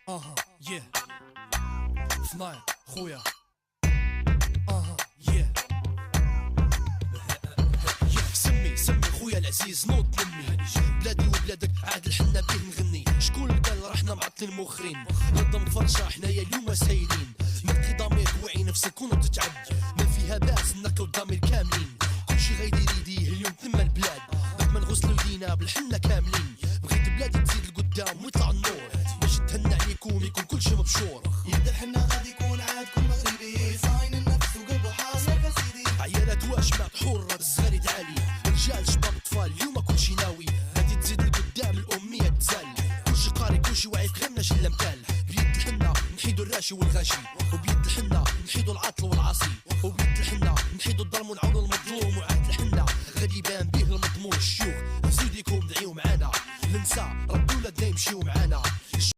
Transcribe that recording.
اها يه ثنايا خويا سمي خويا العزيز نوض مني بلادي وبلادك عاد الحنا بيه نغني. شكون اللي قال رحنا معطلين مخرين نظم فرشة حنايا اليوم سايلين. نقي ضمير وعي نفسك ونوض تتعب ما فيها باس نقي الضمير كاملين. كلشي غيدير يديه اليوم ثم البلاد بعد ما نغسلو يدينا بالحنا كاملين. بغيت بلادي تزيد لقدام ويطلع النور باش نتهنى عليكم يكون كلشي مبشور. يبدا الحنا غادي يكون عاد كل مغربي صاين النفس وقلبه حاصل كسيدي. عيالات واجمع حرة الصغار تعالي رجال شباب اطفال اليوم كلشي ناوي غادي تزيد لقدام الامية تزال. كلشي قاري كلشي واعي فهمنا شي مكال. بيد الحنا نحيدو الراشي والغاشي وبيد الحنا نحيدو العاطل والعاصي وبيد